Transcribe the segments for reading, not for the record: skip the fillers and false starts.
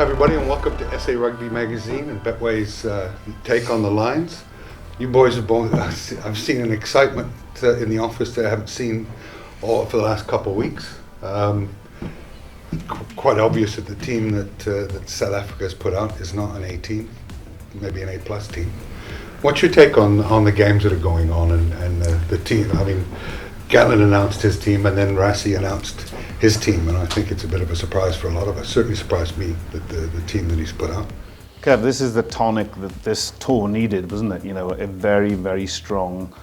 Hi everybody and welcome to SA Rugby Magazine and Betway's take on the Lions. You boys have both, I've seen an excitement in the office that I haven't seen for the last couple of weeks. Quite obvious that the team that South Africa has put out is not an A team, maybe an A plus team. What's your take on the games that are going on and the team? I mean, Gatland announced his team and then Rassie announced his team, and I think it's a bit of a surprise for a lot of us. Certainly surprised me that the team that he's put out. Kev, this is the tonic that this tour needed, wasn't it? You know, a very, very strong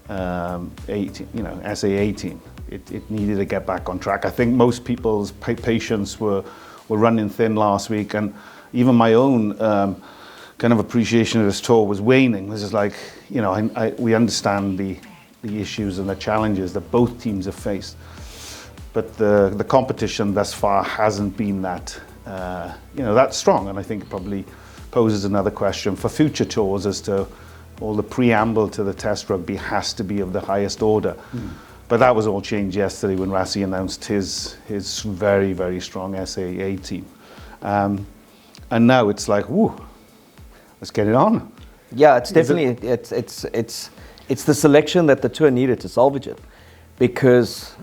SA A team. It needed to get back on track. I think most people's patience were running thin last week, and even my own kind of appreciation of this tour was waning. This is like, you know, we understand the issues and the challenges that both teams have faced, but the competition thus far hasn't been that that strong, and I think it probably poses another question for future tours as to all the preamble to the Test rugby has to be of the highest order. But that was all changed yesterday when Rassie announced his very, very strong SAA team, and now it's like, whoo, let's get it on. Yeah, it's definitely it's the selection that the tour needed to salvage it, because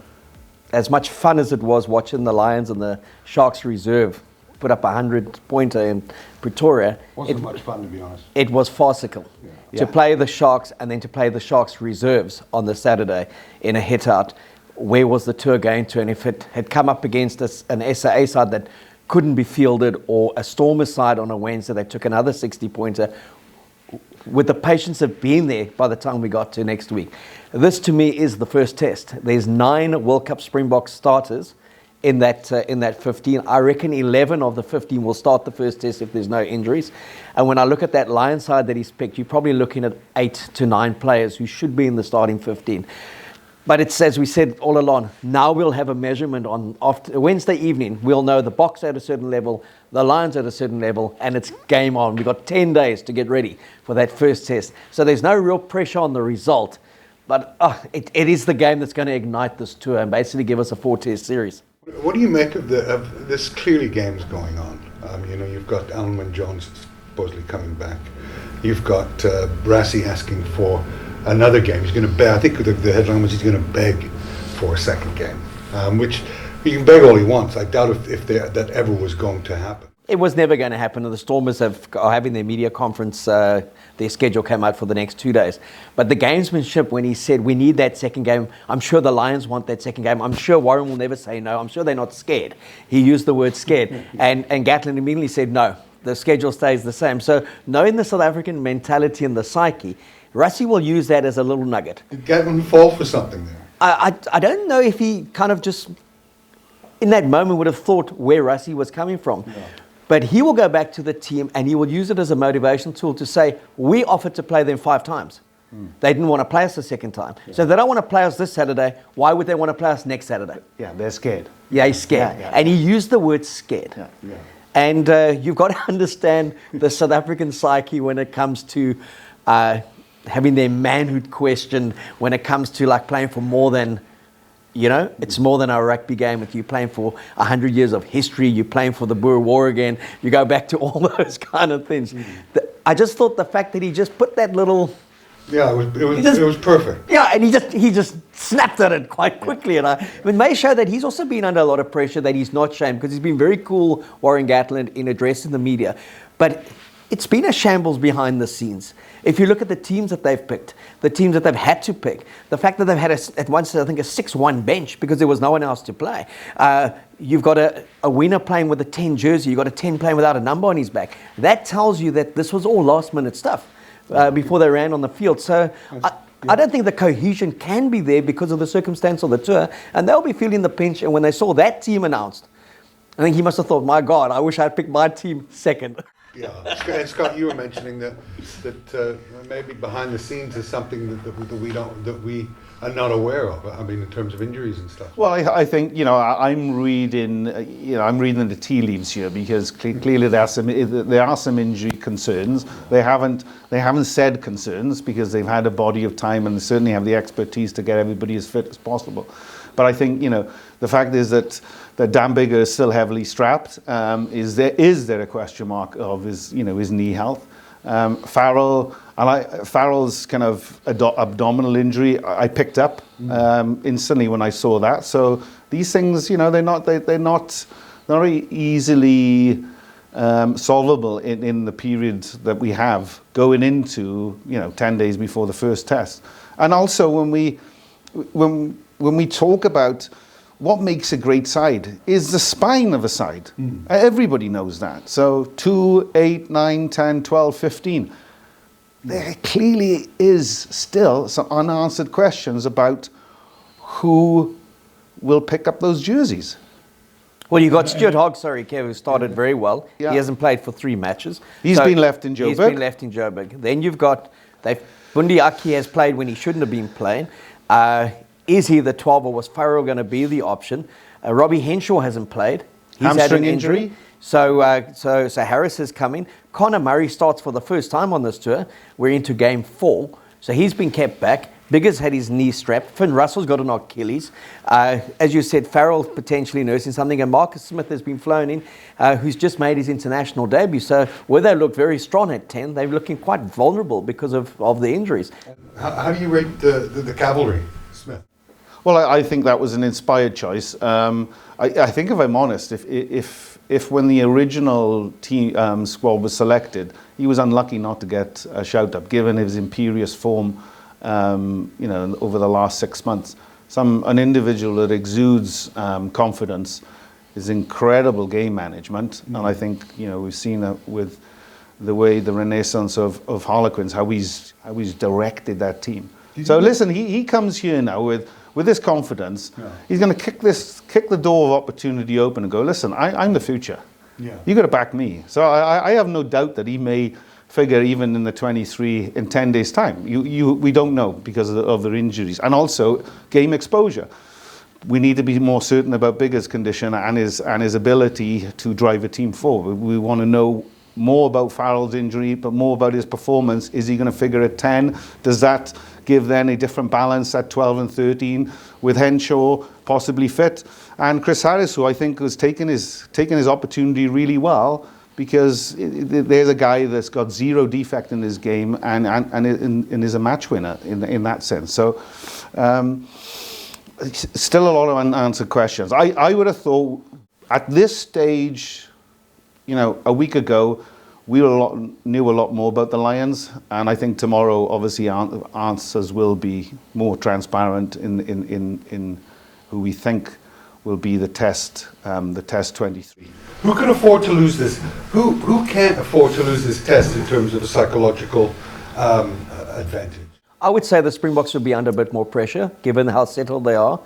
as much fun as it was watching the Lions and the Sharks reserve put up a 100-pointer in Pretoria, Wasn't much fun, to be honest. It was farcical. Yeah. To play the Sharks and then to play the Sharks reserves on the Saturday in a hit-out. Where was the tour going to? And if it had come up against an SAA side that couldn't be fielded, or a Stormers side on a Wednesday that took another 60-pointer, with the patience of being there by the time we got to next week. This to me is the first test. There's 9 World Cup Springbok starters in that 15. I reckon 11 of the 15 will start the first test if there's no injuries. And when I look at that Lion side that he's picked, you're probably looking at 8 to 9 players who should be in the starting 15. But it's, as we said all along, now we'll have a measurement on after Wednesday evening. We'll know the Boks at a certain level, the Lions at a certain level, and it's game on. We've got 10 days to get ready for that first test. So there's no real pressure on the result, but it is the game that's going to ignite this tour and basically give us a 4-test series. What do you make of this clearly games going on? You've got Alwyn Jones supposedly coming back. You've got Rassie asking for another game. He's going to beg. I think the headline was he's going to beg for a second game, which he can beg all he wants. I doubt if that ever was going to happen. It was never going to happen. And the Stormers are having their media conference. Their schedule came out for the next 2 days. But the gamesmanship, when he said we need that second game, I'm sure the Lions want that second game. I'm sure Warren will never say no. I'm sure they're not scared. He used the word scared. and Gatland immediately said no. The schedule stays the same. So knowing the South African mentality and the psyche, Rassie will use that as a little nugget. Did Gatland fall for something there? I don't know if he kind of just, in that moment, would have thought where Rassie was coming from. No. But he will go back to the team and he will use it as a motivation tool to say, we offered to play them 5 times. They didn't want to play us the second time. Yeah. So if they don't want to play us this Saturday, why would they want to play us next Saturday? Yeah, they're scared. Yeah, he's scared. Yeah. And he used the word scared. Yeah. Yeah. And you've got to understand the South African psyche when it comes to having their manhood questioned, when it comes to like playing for more than, it's more than a rugby game. If you're playing for 100 years of history, you're playing for the Boer War again, you go back to all those kind of things. I just thought the fact that he just put that little... Yeah, it was perfect. Yeah, and he just snapped at it quite quickly. And it may show that he's also been under a lot of pressure, that he's not shamed, because he's been very cool, Warren Gatland, in addressing the media. But it's been a shambles behind the scenes. If you look at the teams that they've picked, the teams that they've had to pick, the fact that they've had at once, I think, a 6-1 bench because there was no one else to play. You've got a winner playing with a 10 jersey. You've got a 10 playing without a number on his back. That tells you that this was all last-minute stuff before they ran on the field. So I don't think the cohesion can be there because of the circumstance of the tour, and they'll be feeling the pinch. And when they saw that team announced, I think he must have thought, my God, I wish I'd picked my team second. Yeah, and Scott, you were mentioning that maybe behind the scenes is something that we are not aware of? I mean, in terms of injuries and stuff. Well, I think I'm reading the tea leaves here, because clearly there are some injury concerns. They haven't said concerns, because they've had a body of time and they certainly have the expertise to get everybody as fit as possible. But I think the fact is that Dan Biggar is still heavily strapped. Is there a question mark of his knee health? Farrell's kind of abdominal injury I picked up instantly when I saw that. So these things, they're not very easily solvable in the period that we have going into 10 days before the first test. And also when we talk about what makes a great side is the spine of a side. Everybody knows that. So 2, 8, 9, 10, 12, 15. There clearly is still some unanswered questions about who will pick up those jerseys. Well, you got Stuart Hogg, Kev, who started very well. Yeah. He hasn't played for 3 matches. He's been left in Joburg. He's been left in Joburg. Then you've got Bundi Aki has played when he shouldn't have been playing. Is he the 12, or was Farrell going to be the option? Robbie Henshaw hasn't played. He's hamstring had an injury. So Harris is coming. Connor Murray starts for the first time on this tour. We're into game 4. So he's been kept back. Biggar's had his knee strapped. Finn Russell's got an Achilles. As you said, Farrell potentially nursing something. And Marcus Smith has been flown in, who's just made his international debut. So where they look very strong at 10, they're looking quite vulnerable because of the injuries. How do you rate the Cavalry, Smith? Well, I think that was an inspired choice. I think, if I'm honest, if when the original team squad was selected, he was unlucky not to get a shout-up, given his imperious form, over the last 6 months. An individual that exudes confidence, is incredible game management, and I think we've seen that with the way the renaissance of Harlequins, how he's directed that team. So listen, he comes here now with this confidence. Yeah. He's going to kick the door of opportunity open and go, listen, I'm the future. Yeah. You got to back me. So I have no doubt that he may figure even in the 23 in 10 days' time. We don't know because of their injuries, and also game exposure. We need to be more certain about Biggar's condition and his ability to drive a team forward. We want to know more about Farrell's injury, but more about his performance. Is he going to figure at 10? Does that give then a different balance at 12 and 13 with Henshaw possibly fit? And Chris Harris, who I think has taken his opportunity really well, because there's a guy that's got zero defect in his game and is a match winner in that sense. So still a lot of unanswered questions. I would have thought at this stage, a week ago, we knew a lot more about the Lions, and I think tomorrow, obviously, answers will be more transparent in who we think will be the test 23. Who can afford to lose this? Who can't afford to lose this test in terms of a psychological advantage? I would say the Springboks would be under a bit more pressure, given how settled they are.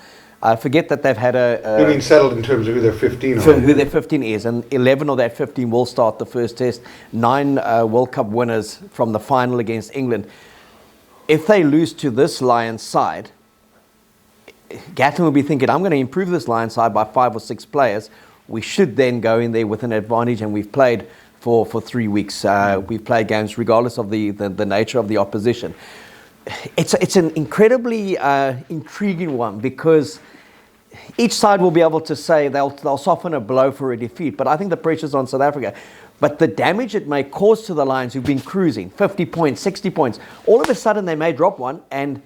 Forget that they've had They've been settled in terms of who their 15 are. Who their 15 is, and 11 of that 15 will start the first test. 9 World Cup winners from the final against England. If they lose to this Lions side, Gatton will be thinking, I'm going to improve this Lions side by 5 or 6 players. We should then go in there with an advantage, and we've played for 3 weeks. We've played games regardless of the nature of the opposition. It's an incredibly intriguing one, because each side will be able to say they'll soften a blow for a defeat, but I think the pressure's on South Africa. But the damage it may cause to the Lions, who've been cruising, 50 points, 60 points, all of a sudden they may drop one, and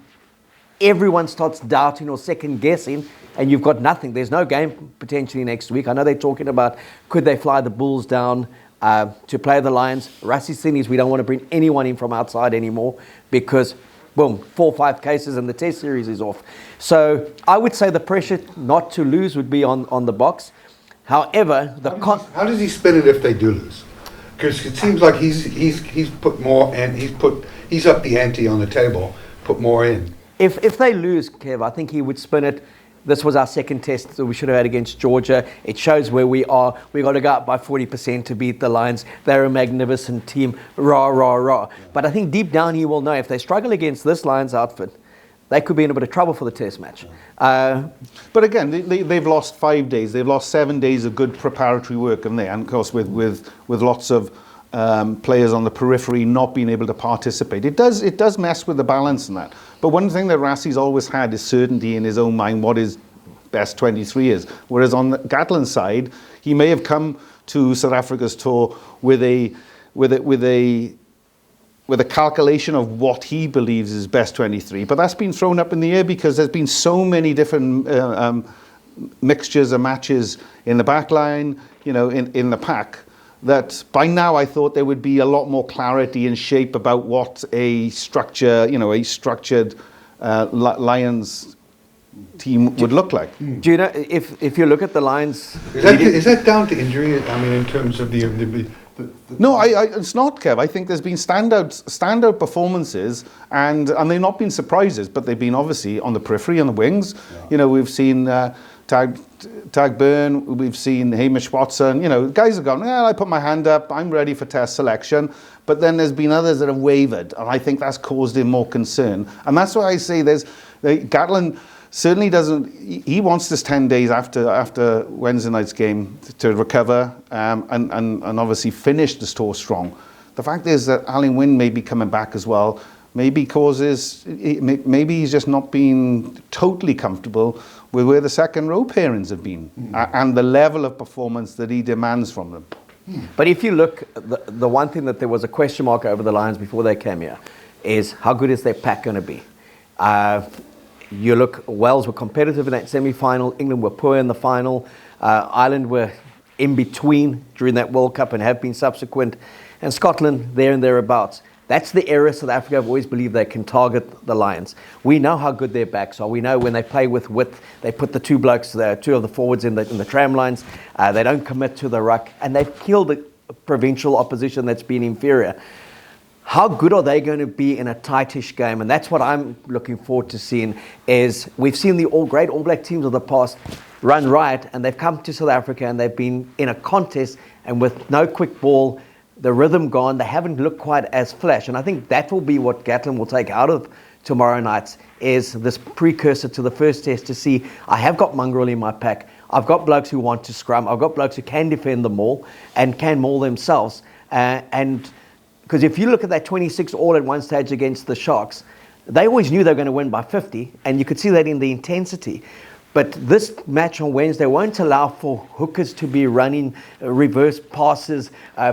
everyone starts doubting or second guessing, and you've got nothing. There's no game potentially next week. I know they're talking about, could they fly the Bulls down to play the Lions? Rassie Sini's, we don't want to bring anyone in from outside anymore, because boom, 4 or 5 cases and the test series is off. So I would say the pressure not to lose would be on the Boks. However, how does he spin it if they do lose? Because it seems like he's put more, and he's up the ante on the table, put more in. If they lose, Kev, I think he would spin it. This was our second test that we should have had against Georgia. It shows where we are. We got to go up by 40% to beat the Lions. They're a magnificent team. Rah, rah, rah. Yeah. But I think deep down he will know if they struggle against this Lions outfit, they could be in a bit of trouble for the Test match. But again, they've lost 5 days. They've lost 7 days of good preparatory work, haven't they? And of course, with lots of players on the periphery not being able to participate, it does mess with the balance in that. But one thing that Rassie's always had is certainty in his own mind what his best 23 is. Whereas on the Gatland's side, he may have come to South Africa's tour with a calculation of what he believes is best 23, but that's been thrown up in the air because there's been so many different mixtures of matches in the back line, in the pack, that by now I thought there would be a lot more clarity and shape about what a structured Lions team would look like. Do you know, if you look at the Lions... Is that down to injury? I mean, in terms of the no, it's not, Kev. I think there's been standout performances, and they've not been surprises, but they've been obviously on the periphery, on the wings. Yeah. We've seen Tag Byrne, we've seen Hamish Watson. Guys have gone, I put my hand up, I'm ready for Test selection. But then there's been others that have wavered, and I think that's caused him more concern. And that's why I say Gatland certainly doesn't. He wants this 10 days after Wednesday night's game to recover and obviously finish the tour strong. The fact is that Alan Wynne may be coming back as well. Maybe he's just not been totally comfortable with where the second row pairings have been and the level of performance that he demands from them. But if you look, the one thing that there was a question mark over the Lions before they came here is how good is their pack going to be? You look, Wales were competitive in that semi-final, England were poor in the final, Ireland were in between during that World Cup and have been subsequent, and Scotland there and thereabouts. That's the area South Africa have always believed they can target the Lions. We know how good their backs are. We know when they play with width, they put the two of the forwards in the tram lines. They don't commit to the ruck, and they've killed the provincial opposition that's been inferior. How good are they going to be in a tightish game? And that's what I'm looking forward to seeing. Is we've seen the great All Black teams of the past run riot, and they've come to South Africa and they've been in a contest, and with no quick ball, the rhythm gone, they haven't looked quite as flash. And I think that will be what Gatland will take out of tomorrow night, is this precursor to the first test, to see, I have got mongrel in my pack. I've got blokes who want to scrum. I've got blokes who can defend the maul and can maul themselves. And because if you look at that 26 all at one stage against the Sharks, they always knew they were going to win by 50, and you could see that in the intensity. But this match on Wednesday won't allow for hookers to be running reverse passes,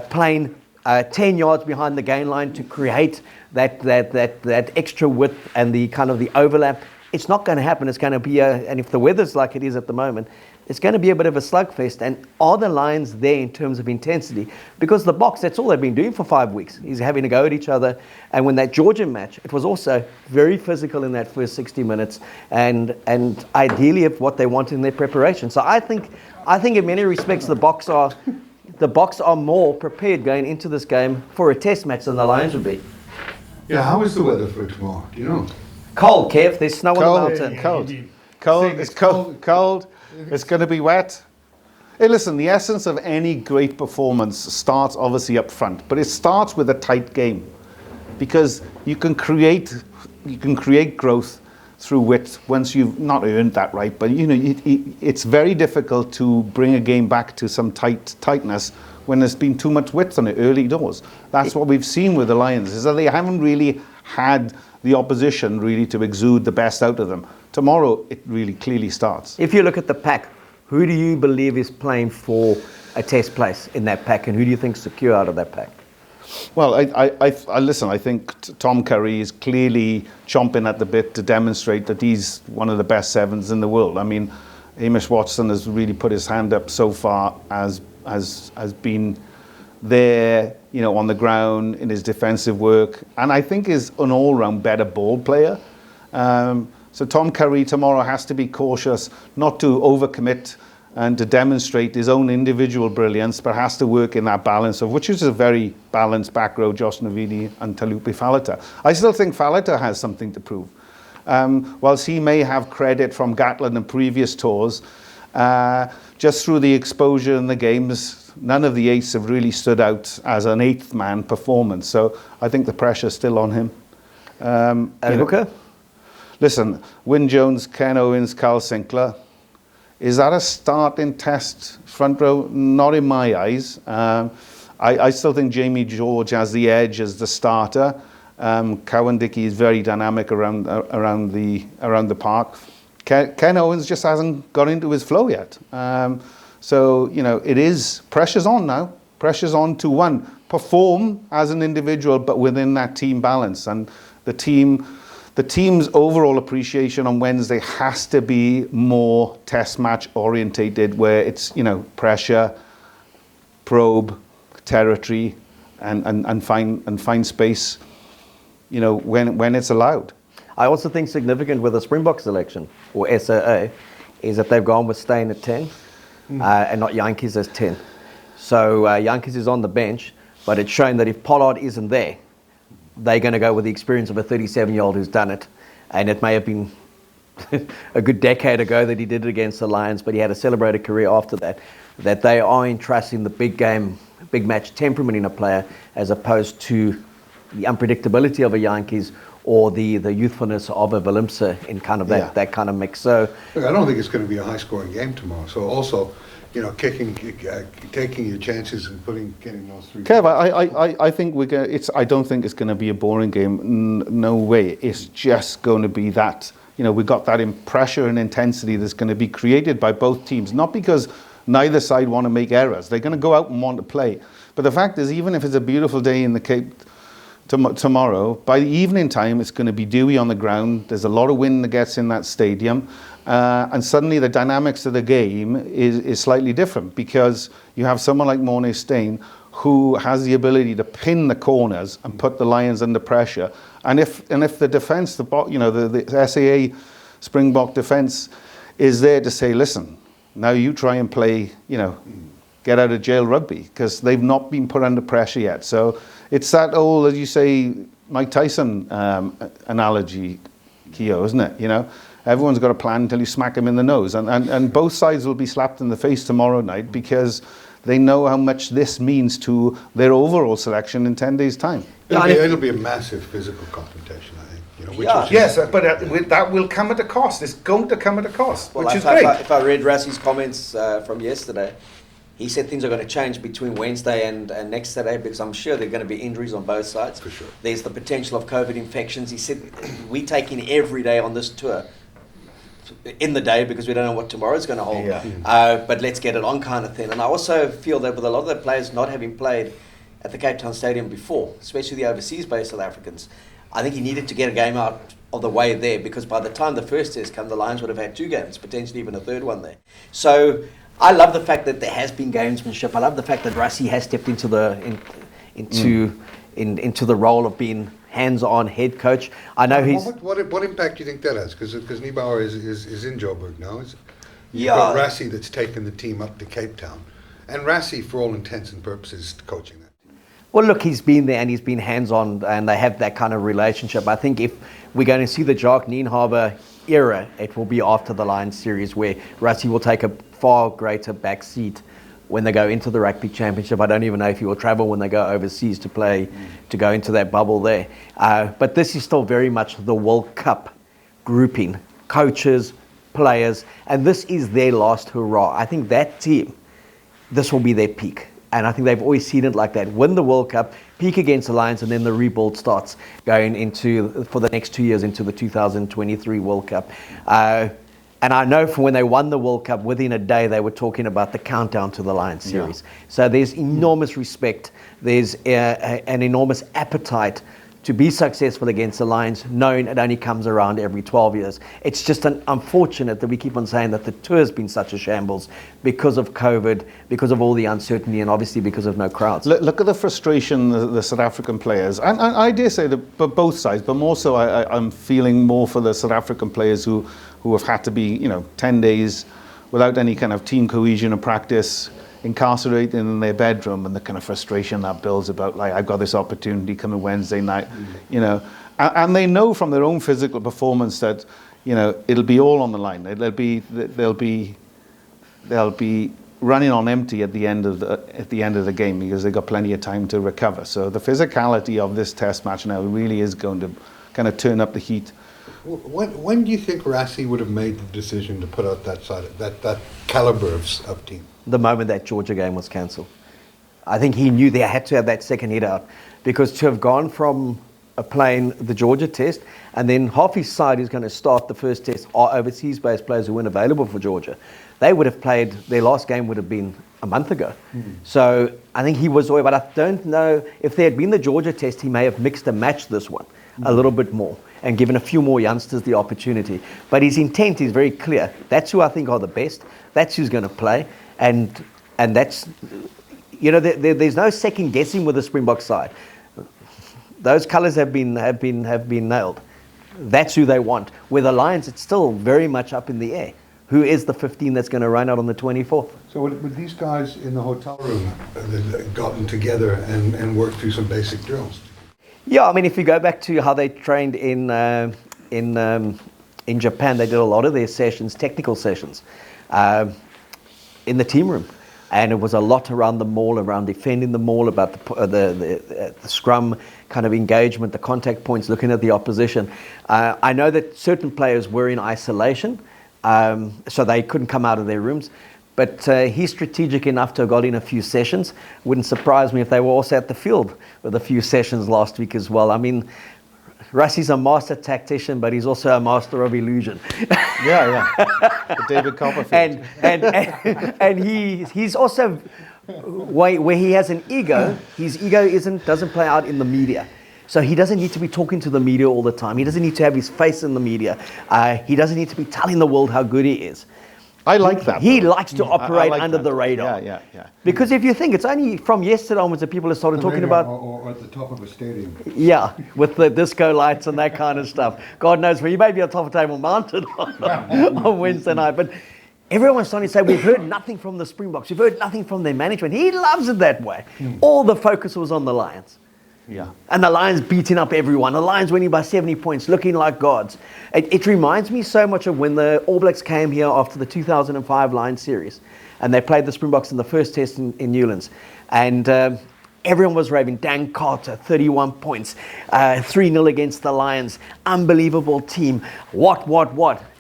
playing 10 yards behind the gain line to create that extra width and the kind of the overlap. It's not going to happen. It's going to be and if the weather's like it is at the moment, it's going to be a bit of a slugfest. And are the Lions there in terms of intensity? Because the Boks, that's all they've been doing for 5 weeks. He's having to go at each other. And when that Georgian match, it was also very physical in that first 60 minutes, and ideally of what they want in their preparation. So I think in many respects the Boks are more prepared going into this game for a test match than the Lions would be. Yeah, how is the weather for tomorrow? Do you know? Cold, Kev. There's snow on the mountain. Cold. It's cold. It's going to be wet. Hey, listen, the essence of any great performance starts obviously up front, but it starts with a tight game, because you can create growth through width once you've not earned that right. But it's very difficult to bring a game back to some tightness when there's been too much width on it early doors. That's what we've seen with the Lions, is that they haven't really had the opposition really to exude the best out of them. Tomorrow, it really clearly starts. If you look at the pack, who do you believe is playing for a test place in that pack, and who do you think is secure out of that pack? Well, I listen, I think Tom Curry is clearly chomping at the bit to demonstrate that he's one of the best sevens in the world. I mean, Hamish Watson has really put his hand up so far as been there, on the ground in his defensive work, and I think is an all-round better ball player. So Tom Curry tomorrow has to be cautious not to overcommit and to demonstrate his own individual brilliance, but has to work in that balance of which is a very balanced back row, Josh Navidi and Talupi Falata. I still think Falata has something to prove. Whilst he may have credit from Gatland and previous tours, just through the exposure in the games, none of the eights have really stood out as an eighth man performance. So I think the pressure's still on him. Hooker? listen, Wyn Jones, Ken Owens, Carl Sinclair, is that a starting test front row? Not in my eyes. I still think Jamie George has the edge as the starter. Cowan Dickey is very dynamic around the park. Ken Owens just hasn't got into his flow yet. So, you know, it is, pressure's on now. Pressure's on to one, perform as an individual, but within that team balance. And the team's overall appreciation on Wednesday has to be more test match orientated, where it's, you know, pressure, probe, territory, and find space, you know, when it's allowed. I also think significant with the Springbok selection, or SAA, is that they've gone with Steyn at 10 and not Jantjies as 10. So Jantjies is on the bench, but it's shown that if Pollard isn't there, they're going to go with the experience of a 37-year-old who's done it. And it may have been a good decade ago that he did it against the Lions, but he had a celebrated career after that, that they are entrusting the big game, big match temperament in a player as opposed to the unpredictability of a Jantjies or the youthfulness of a Willemse in kind of that kind of mix. So Look, I don't think it's going to be a high-scoring game tomorrow. So also, you know, taking your chances and getting those three. Kev, I think I don't think it's going to be a boring game. No way. It's just going to be that. You know, we've got that pressure and intensity that's going to be created by both teams. Not because neither side want to make errors. They're going to go out and want to play. But the fact is, even if it's a beautiful day in the Cape tomorrow, by the evening time, it's going to be dewy on the ground. There's a lot of wind that gets in that stadium. And suddenly the dynamics of the game is slightly different, because you have someone like Morné Steyn who has the ability to pin the corners and put the Lions under pressure. And if the defence, the SAA Springbok defence is there to say, listen, now you try and play, you know, get out of jail rugby, because they've not been put under pressure yet. So it's that old, as you say, Mike Tyson analogy, Keo, isn't it? You know, everyone's got a plan until you smack them in the nose. And both sides will be slapped in the face tomorrow night, because they know how much this means to their overall selection in 10 days' time. It'll be a massive physical confrontation, I think. You know, yes, but that will come at a cost. It's going to come at a cost, well, which is great. If I read Rassie's comments from yesterday, he said things are going to change between Wednesday and next Saturday, because I'm sure there are going to be injuries on both sides. For sure. There's the potential of COVID infections. He said, we take in every day on this tour in the day, because we don't know what tomorrow's going to hold. But let's get it on, kind of thing. And I also feel that with a lot of the players not having played at the Cape Town Stadium before, especially the overseas-based South Africans, I think he needed to get a game out of the way there, because by the time the first test came, the Lions would have had two games, potentially even a third one there. So I love the fact that there has been gamesmanship. I love the fact that Rassie has stepped into the role of being hands-on head coach. I know he's... What impact do you think that has? Because Niebauer is in Joburg now. You've Yeah. got Rassie that's taken the team up to Cape Town. And Rassie, for all intents and purposes, coaching that team. Well, look, he's been there and he's been hands-on, and they have that kind of relationship. I think if we're going to see the Jacques Nienhaber era, it will be after the Lions series, where Rassie will take a far greater back seat when they go into the Rugby Championship. I don't even know if he will travel when they go overseas to play, to go into that bubble there. But this is still very much the World Cup grouping, coaches, players, and this is their last hurrah. I think that team, this will be their peak. And I think they've always seen it like that. Win the World Cup, peak against the Lions, and then the rebuild starts going into, for the next 2 years, into the 2023 World Cup. And I know from when they won the World Cup, within a day, they were talking about the countdown to the Lions series. Yeah. So there's enormous respect. There's an enormous appetite to be successful against the Lions, knowing it only comes around every 12 years. It's just unfortunate that we keep on saying that the tour has been such a shambles because of COVID, because of all the uncertainty, and obviously because of no crowds. Look at the frustration the South African players, and I dare say that both sides, but more so I'm feeling more for the South African players who have had to be, 10 days without any kind of team cohesion or practice, incarcerated in their bedroom, and the kind of frustration that builds about, like, I've got this opportunity coming Wednesday night, and they know from their own physical performance that, it'll be all on the line. They'll be running on empty at the end of the game, because they've got plenty of time to recover. So the physicality of this test match now really is going to kind of turn up the heat When do you think Rassie would have made the decision to put out that caliber of team? The moment that Georgia game was cancelled. I think he knew they had to have that second hit out, because to have gone from playing the Georgia test and then half his side is going to start the first test are overseas-based players who weren't available for Georgia. They would have played, their last game would have been a month ago. So I think he was aware, but I don't know if there had been the Georgia test, he may have mixed and matched this one a little bit more and given a few more youngsters the opportunity. But his intent is very clear. That's who I think are the best. That's who's going to play. And that's, you know, there's no second guessing with the Springbok side. Those colours have been nailed. That's who they want. With the Lions, it's still very much up in the air. Who is the 15 that's going to run out on the 24th? So with these guys in the hotel room, they've gotten together and worked through some basic drills? Yeah, I mean, if you go back to how they trained in Japan, they did a lot of their sessions, technical sessions, in the team room. And it was a lot around the maul, around defending the maul, about the scrum kind of engagement, the contact points, looking at the opposition. I know that certain players were in isolation, so they couldn't come out of their rooms. But he's strategic enough to have got in a few sessions. Wouldn't surprise me if they were also at the field with a few sessions last week as well. I mean, Rassie's a master tactician, but he's also a master of illusion. Yeah. David Copperfield. And he's also, where he has an ego, his ego doesn't play out in the media. So he doesn't need to be talking to the media all the time. He doesn't need to have his face in the media. He doesn't need to be telling the world how good he is. I like that. He likes to operate under the radar. Yeah. Because if you think, it's only from yesterday onwards that people have started talking about... Or at the top of a stadium. Yeah, with the disco lights and that kind of stuff. God knows where you may be on top of Table Mountain on Wednesday night. But everyone's starting to say, we've heard nothing from the Springboks. We've heard nothing from their management. He loves it that way. All the focus was on the Lions. Yeah. And the Lions beating up everyone. The Lions winning by 70 points, looking like gods. It reminds me so much of when the All Blacks came here after the 2005 Lions series. And they played the Springboks in the first test in Newlands. And everyone was raving. Dan Carter, 31 points. 3-0 against the Lions. Unbelievable team. What?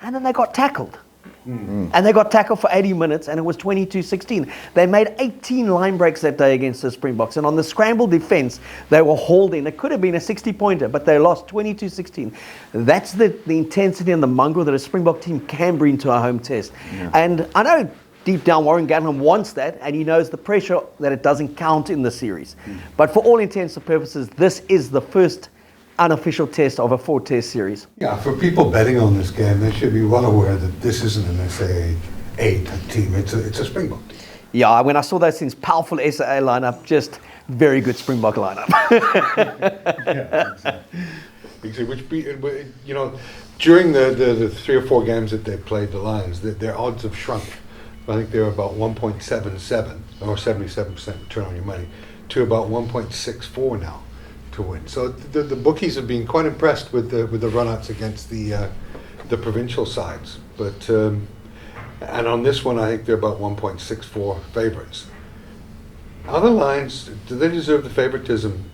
And then they got tackled. And they got tackled for 80 minutes, and it was 22-16. They made 18 line breaks that day against the Springboks, and on the scramble defense, they were hauled in. It could have been a 60-pointer, but they lost 22-16. That's the intensity and the mongrel that a Springbok team can bring to a home test. Yeah. And I know deep down Warren Gatland wants that, and he knows the pressure that it doesn't count in the series. But for all intents and purposes, this is the first unofficial test of a 4-test series. Yeah, for people betting on this game, they should be well aware that this isn't an SAA team. It's a Springbok team. Yeah, when I saw those things, powerful SAA lineup, just very good Springbok lineup. Yeah, exactly. Which, you know, during the 3 or 4 games that they played the Lions, their odds have shrunk. I think they're about 1.77 or 77% return on your money to about 1.64 now to win. So the bookies have been quite impressed with the runouts against the provincial sides. But and on this one, I think they're about 1.64 favourites. Other Lions, do they deserve the favoritism?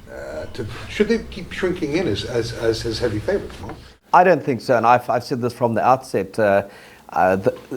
Should they keep shrinking in as heavy favourites? No? I don't think so, and I've said this from the outset. The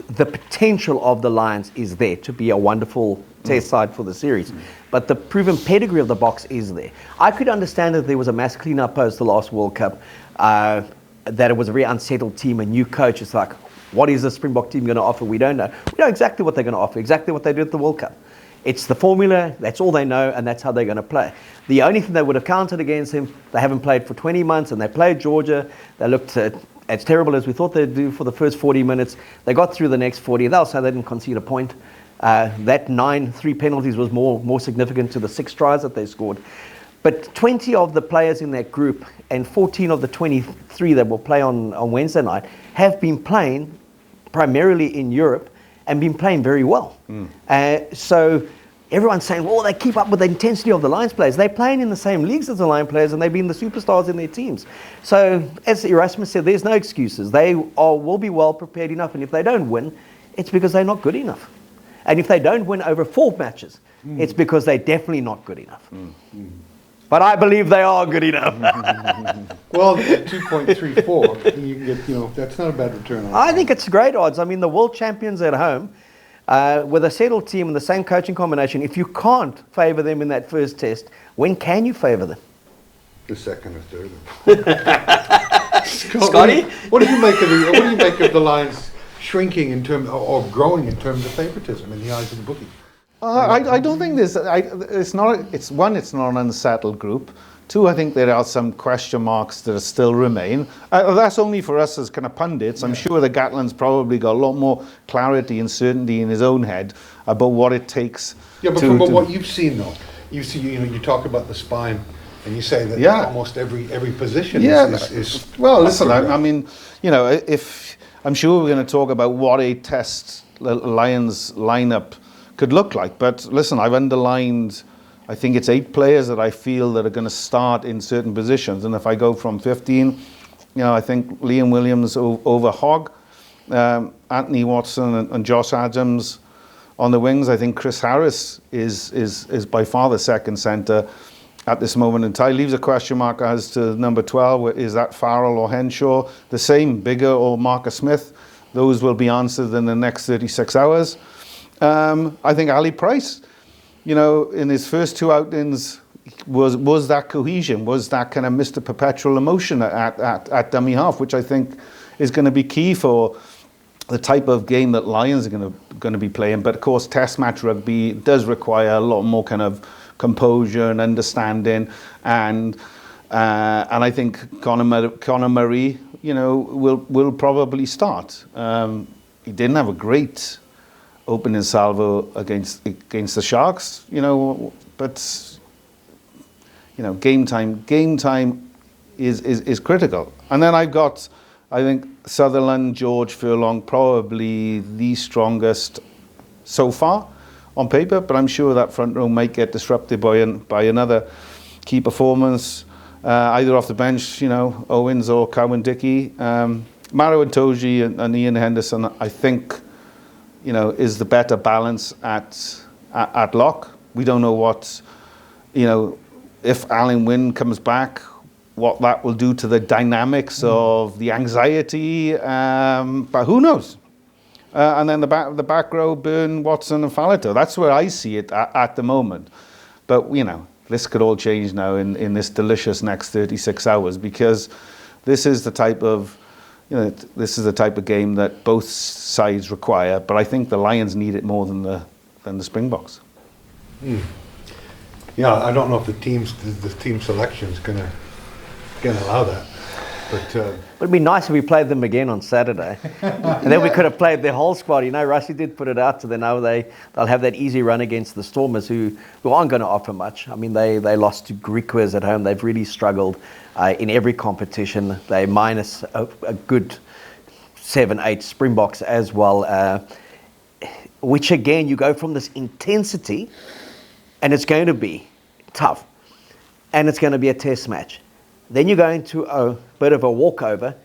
potential of the Lions is there to be a wonderful test side for the series, but the proven pedigree of the Boks is there. I could understand that there was a mass clean-up post the last World Cup, that it was a very unsettled team, a new coach. It's like, what is the Springbok team going to offer? We don't know. We know exactly what they're going to offer, exactly what they did at the World Cup. It's the formula, that's all they know, and that's how they're going to play. The only thing they would have counted against him, they haven't played for 20 months, and they played Georgia. They looked as terrible as we thought they'd do for the first 40 minutes. They got through the next 40. They'll say they didn't concede a point. That 9-3 penalties was more significant to the 6 tries that they scored. But 20 of the players in that group and 14 of the 23 that will play on Wednesday night have been playing primarily in Europe and been playing very well. So everyone's saying, well, they keep up with the intensity of the Lions players. They're playing in the same leagues as the Lions players, and they've been the superstars in their teams. So as Erasmus said, there's no excuses. They will be well prepared enough, and if they don't win, it's because they're not good enough. And if they don't win over 4 matches, it's because they're definitely not good enough. But I believe they are good enough. Well, at 2.34, you can get, that's not a bad return on I think it's great odds. I mean, the world champions at home, with a settled team and the same coaching combination, if you can't favour them in that first test, when can you favour them? the second or third. Scotty? What do you make of the Lions shrinking in terms, or growing in terms of favouritism in the eyes of the bookie? I don't think it's not an unsettled group. Two, I think there are some question marks that still remain. That's only for us as kind of pundits. I'm sure that Gatland's probably got a lot more clarity and certainty in his own head about what it takes. Yeah, but from what you've seen, though, you talk about the spine, and you say that almost every position is well, listen, I mean, if I'm sure we're going to talk about what a test Lions lineup could look like, but listen, I've underlined, I think it's 8 players that I feel that are going to start in certain positions, and if I go from 15, I think Liam Williams over Hogg, Anthony Watson and Josh Adams on the wings. I think Chris Harris is by far the second centre at this moment in time. Leaves a question mark as to number 12. Is that Farrell or Henshaw? The same, Bigger or Marcus Smith? Those will be answered in the next 36 hours. I think Ali Price, in his first 2 outings, was that cohesion, was that kind of Mr. Perpetual emotion at dummy half, which I think is going to be key for the type of game that Lions are going to be playing. But of course, Test match rugby does require a lot more kind of composure and understanding, and I think Conor Murray, will probably start. He didn't have a great opening salvo against the Sharks, but game time is critical. And then I've got, I think, Sutherland, George, Furlong, probably the strongest so far on paper, but I'm sure that front row might get disrupted by another key performance, either off the bench, Owens or Cowan-Dickey. Maro and Toji and Ian Henderson, I think, is the better balance at lock. We don't know what, if Alan Wynne comes back, what that will do to the dynamics of the anxiety, but who knows? And then the back row, Byrne, Watson and Fallato. That's where I see it at the moment. But, this could all change now in this delicious next 36 hours, because this is the type of game that both sides require. But I think the Lions need it more than the Springboks. Yeah, I don't know if the team selection is going to allow that. But it'd be nice if we played them again on Saturday, and then we could have played their whole squad. Rusty did put it out to them. Now they'll have that easy run against the Stormers, who aren't going to offer much. I mean, they lost to Griquas at home. They've really struggled in every competition. They minus a good 7-8 Springboks as well, which again, you go from this intensity, and it's going to be tough, and it's going to be a test match. Then you go into a bit of a walkover.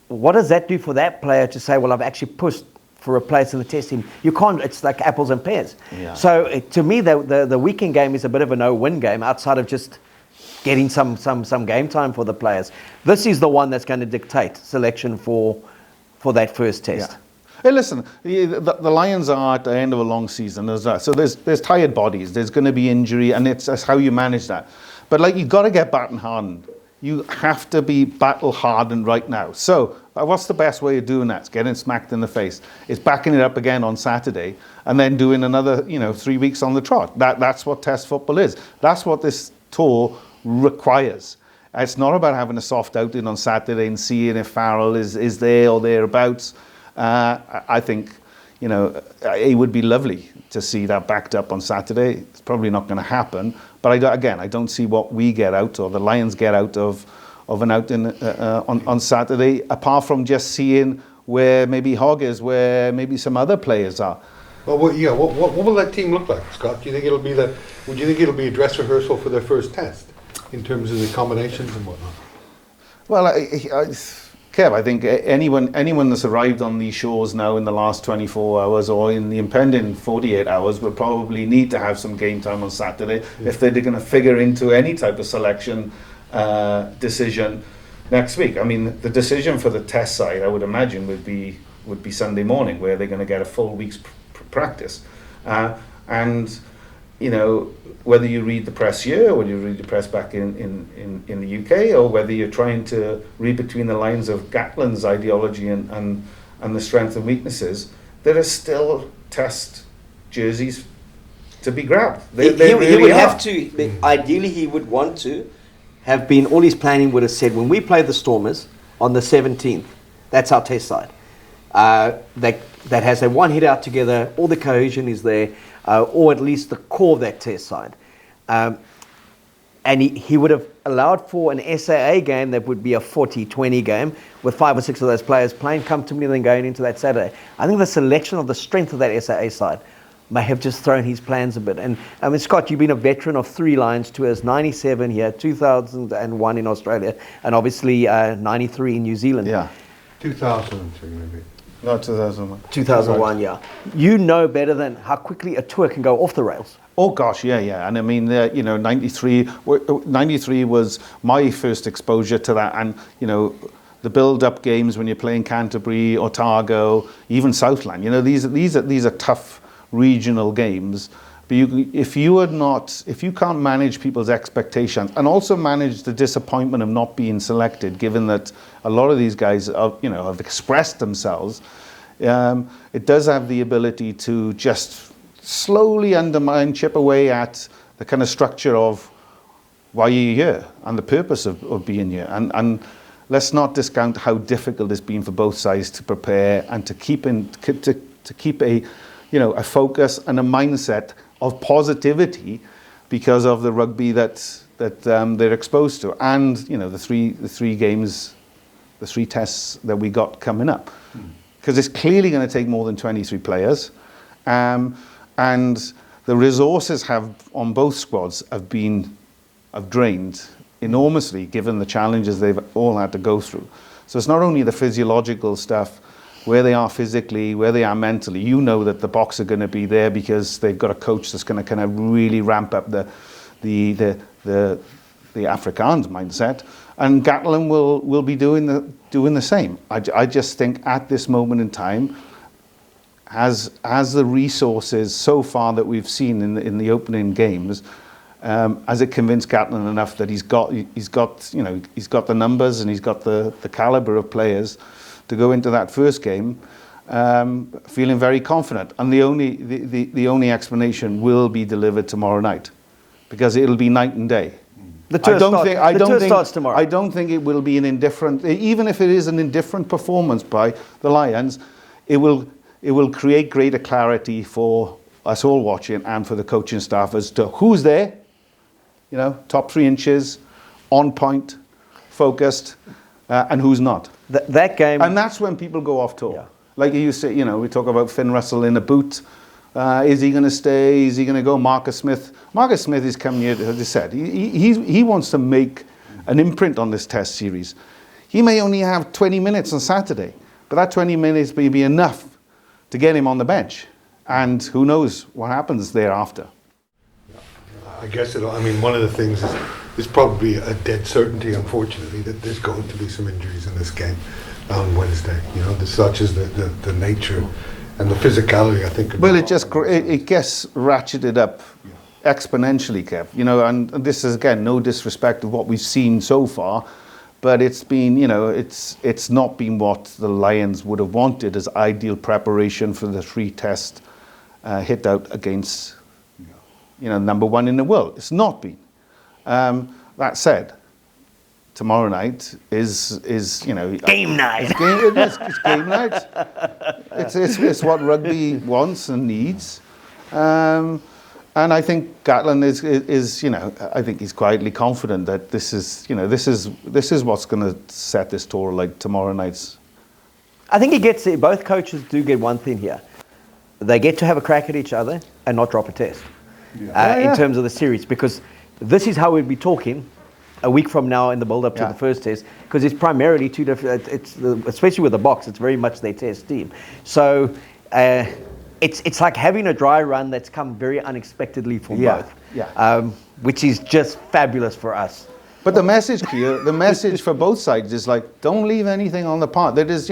What does that do for that player to say, well, I've actually pushed for a place in the test team? You can't, it's like apples and pears. Yeah. So to me, the weekend game is a bit of a no-win game outside of just getting some game time for the players. This is the one that's going to dictate selection for that first test. Yeah. Hey, listen, the Lions are at the end of a long season. So there's tired bodies. There's going to be injury, and that's how you manage that. But you've got to get battle hardened. You have to be battle hardened right now. So what's the best way of doing that? It's getting smacked in the face. It's backing it up again on Saturday and then doing another 3 weeks on the trot. That's what Test football is. That's what this tour requires. It's not about having a soft outing on Saturday and seeing if Farrell is there or thereabouts. I think it would be lovely to see that backed up on Saturday. It's probably not going to happen. But I don't see what we get out, or the Lions get out of an outing on Saturday, apart from just seeing where maybe Hogg is, where maybe some other players are. Well, what will that team look like, Scott? Do you think it'll be a dress rehearsal for their first test in terms of the combinations and whatnot? Well, Kev, I think anyone that's arrived on these shores now in the last 24 hours or in the impending 48 hours will probably need to have some game time on Saturday if they're going to figure into any type of selection decision next week. I mean, the decision for the test side, I would imagine, would be Sunday morning, where they're going to get a full week's practice. And, you know, whether you read the press here or you read the press back in the UK, or whether you're trying to read between the lines of Gatland's ideology and the strengths and weaknesses, there are still test jerseys to be grabbed. He would have to, ideally he would want to have been, all his planning would have said, when we play the Stormers on the 17th, that's our test side. That has a one hit out together, all the cohesion is there, or at least the core of that test side. And he would have allowed for an SAA game that would be a 40-20 game with 5 or 6 of those players playing comfortably and then going into that Saturday. I think the selection of the strength of that SAA side may have just thrown his plans a bit. And I mean, Scott, you've been a veteran of 3 Lions tours, 97 here, 2001 in Australia, and obviously 93 in New Zealand. Yeah. 2003 maybe. No, 2001. 2001, yeah. You know better than how quickly a tour can go off the rails. Oh gosh, yeah. And I mean, you know, 93 was my first exposure to that. And, you know, the build-up games when you're playing Canterbury, Otago, even Southland, you know, these are tough regional games. But if you can't manage people's expectations and also manage the disappointment of not being selected, given that a lot of these guys have expressed themselves, it does have the ability to just slowly undermine, chip away at the kind of structure of why you're here and the purpose of being here. And let's not discount how difficult it's been for both sides to prepare and to keep a focus and a mindset of positivity because of the rugby that they're exposed to, and you know the three games, the 3 tests that we got coming up, because it's clearly going to take more than 23 players, and the resources on both squads have drained enormously given the challenges they've all had to go through. So it's not only the physiological stuff, where they are physically, where they are mentally. You know that the Boks are going to be there because they've got a coach that's going to kind of really ramp up the Afrikaans mindset, and Gatland will be doing the same. I just think at this moment in time, as the resources so far that we've seen in the opening games, has it convinced Gatland enough that he's got the numbers and he's got the caliber of players to go into that first game feeling very confident. And the only explanation will be delivered tomorrow night, because it'll be night and day. The tour starts tomorrow. I don't think it will be an indifferent, even if it is an indifferent performance by the Lions, it will create greater clarity for us all watching and for the coaching staff as to who's there, you know, top 3 inches, on point, focused, and who's not. That game, and that's when people go off tour. Yeah. Like you say, you know, we talk about Finn Russell in a boot. Is he going to stay? Is he going to go? Marcus Smith is coming here, as I said. He wants to make an imprint on this test series. He may only have 20 minutes on Saturday, but that 20 minutes may be enough to get him on the bench. And who knows what happens thereafter. I guess one of the things is there's probably a dead certainty, unfortunately, that there's going to be some injuries in this game on Wednesday. You know, such as the nature and the physicality, I think. Well, it gets ratcheted up exponentially, Kev. You know, and this is, again, no disrespect of what we've seen so far, but it's been, you know, it's not been what the Lions would have wanted as ideal preparation for the 3 test hit out against, you know, number 1 in the world. It's not been. That said, tomorrow night is you know, game night. It's game night. It's what rugby wants and needs, and I think Gatland is you know, I think he's quietly confident that this is what's going to set this tour like tomorrow night's. I think he gets it. Both coaches do get one thing here: they get to have a crack at each other and not drop a test in terms of the series, because this is how we'd be talking a week from now in the build-up to Yeah. the first test, because it's primarily two different. Especially with the box, it's very much their test team. So it's like having a dry run that's come very unexpectedly for both. Yeah. Which is just fabulous for us. But the message here, the message for both sides is like, don't leave anything on the pot. That is,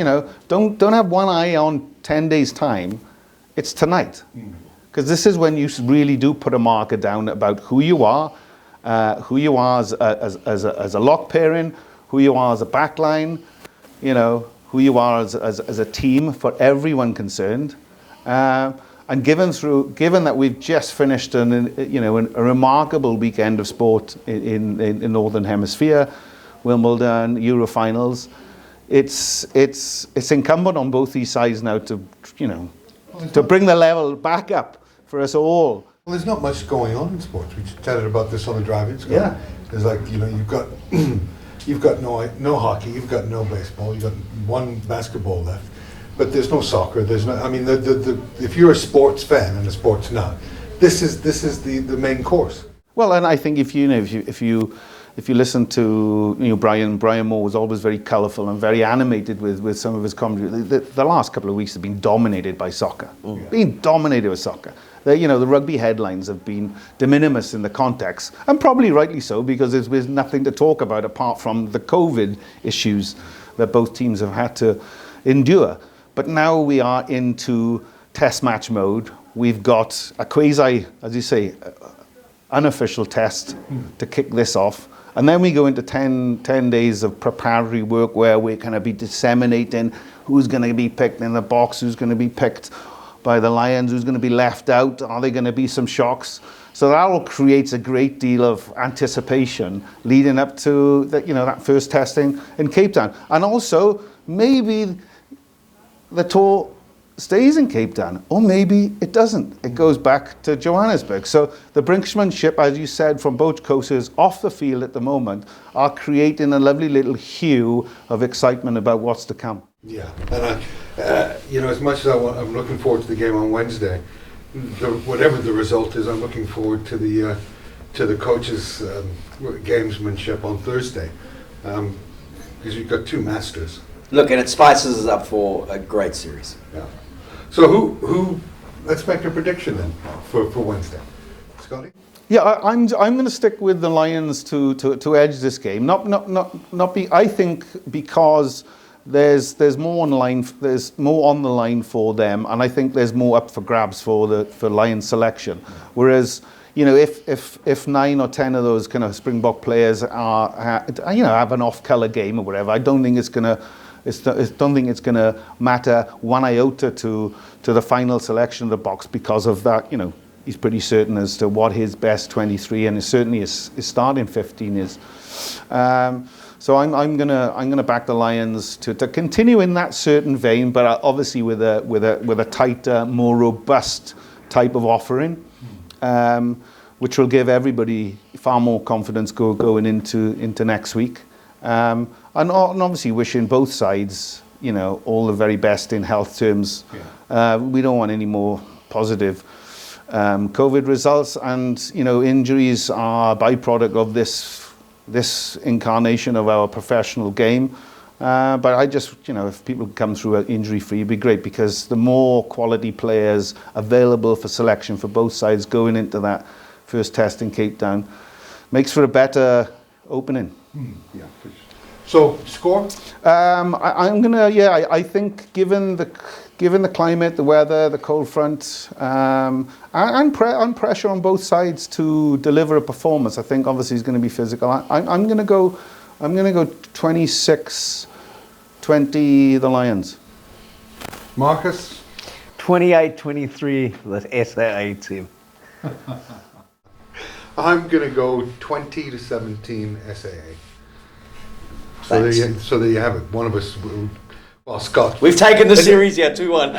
don't have one eye on 10 days' time. It's tonight. Because this is when you really do put a marker down about who you are as a lock pairing, who you are as a backline, who you are as a team for everyone concerned. And given that we've just finished a remarkable weekend of sport in Northern Hemisphere, Wimbledon, Euro finals, it's incumbent on both these sides now to bring the level back up for us all. Well, there's not much going on in sports. We chatted about this on the drive-in. Yeah. There's like, you've got no hockey, you've got no baseball, you've got one basketball left. But there's no soccer. There's no. I mean, if you're a sports fan and a sports nut, this is the main course. Well, and I think if you listen to Brian Moore was always very colourful and very animated with some of his commentary. The last couple of weeks have been dominated by soccer. Been dominated with soccer. The rugby headlines have been de minimis in the context, and probably rightly so, because there's nothing to talk about apart from the COVID issues that both teams have had to endure. But now we are into test match mode. We've got a quasi, as you say, unofficial test to kick this off. And then we go into 10 days of preparatory work where we're going to be disseminating who's going to be picked in the box, who's going to be picked by the Lions, who's going to be left out, are there going to be some shocks? So that all creates a great deal of anticipation leading up to that first testing in Cape Town. And also, maybe the tour stays in Cape Town, or maybe it doesn't. It goes back to Johannesburg. So the brinksmanship, as you said, from both coaches off the field at the moment are creating a lovely little hue of excitement about what's to come. Yeah, and as much as I'm looking forward to the game on Wednesday, whatever the result is, I'm looking forward to the coaches' gamesmanship on Thursday, because you've got two masters. Look, and it spices us up for a great series. Yeah. So who? Let's make a prediction then for Wednesday. Scotty? Yeah, I'm going to stick with the Lions to edge this game. I think because there's more on the line. There's more on the line for them, and I think there's more up for grabs for Lions selection. Whereas, if 9 or 10 of those kind of Springbok players have an off-color game or whatever, I don't think it's going to matter one iota to the final selection of the box because of that. He's pretty certain as to what his best 23 and certainly his starting 15 is. So I'm gonna back the Lions to continue in that certain vein, but obviously with a tighter, more robust type of offering, which will give everybody far more confidence going into next week. And obviously wishing both sides, all the very best in health terms. Yeah. We don't want any more positive COVID results, and injuries are a byproduct of this incarnation of our professional game. But I just, if people come through injury-free, it'd be great, because the more quality players available for selection for both sides going into that first test in Cape Town makes for a better opening. Yeah. So score? I think given the climate, the weather, the cold front, and pressure on both sides to deliver a performance, I think obviously it's going to be physical. I'm going to go 26-20 the Lions. Marcus? 28-23 the SAA team. I'm going to go 20-17 SAA. So there you have it. One of us, Scott. We've taken the series here, 2-1.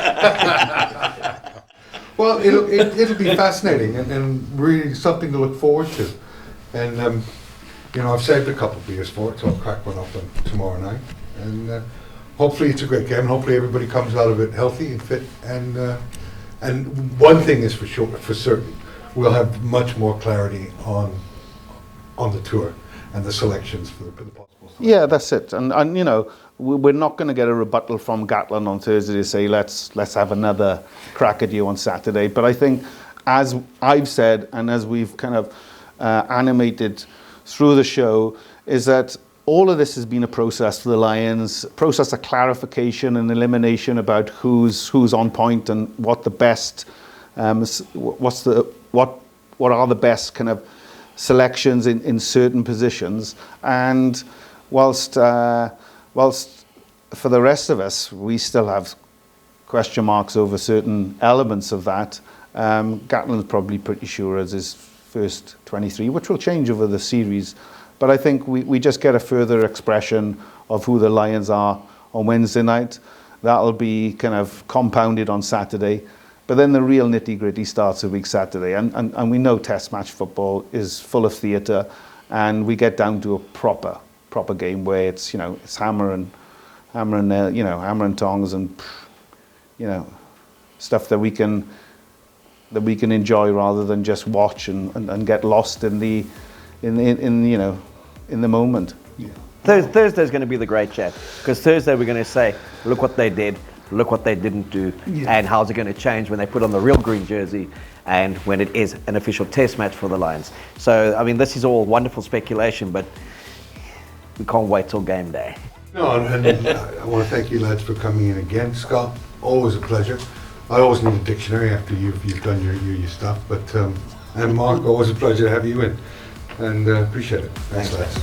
Well, it'll be fascinating and really something to look forward to. And I've saved a couple of beers for it, so I'll crack one up tomorrow night. And hopefully it's a great game. Hopefully everybody comes out of it healthy and fit. And one thing is for certain, we'll have much more clarity on the tour. and the selections for the possible selections. Yeah, that's it. And you know, we're not going to get a rebuttal from Gatlin on Thursday to say let's have another crack at you on Saturday. But I think, as I've said, and as we've kind of animated through the show, is that all of this has been a process for the Lions, process of clarification and elimination about who's on point and what the best, what are the best kind of selections in certain positions. And whilst for the rest of us, we still have question marks over certain elements of that. Gatlin's probably pretty sure as his first 23, which will change over the series. But I think we just get a further expression of who the Lions are on Wednesday night. That'll be kind of compounded on Saturday. But then the real nitty-gritty starts a week Saturday. And we know Test match football is full of theatre, and we get down to a proper game where it's, you know, it's hammer and tongs and, you know, stuff that we can enjoy rather than just watch and get lost in the moment. Yeah. Thursday's going to be the great chat, because Thursday we're going to say, look what they did, look what they didn't do, and how's it going to change when they put on the real green jersey and when it is an official test match for the Lions. So, I mean, this is all wonderful speculation, but we can't wait till game day. No, and I want to thank you lads for coming in again. Scott, always a pleasure. I always need a dictionary after you've done your stuff, but and Mark, always a pleasure to have you in, and appreciate it. Thanks lads.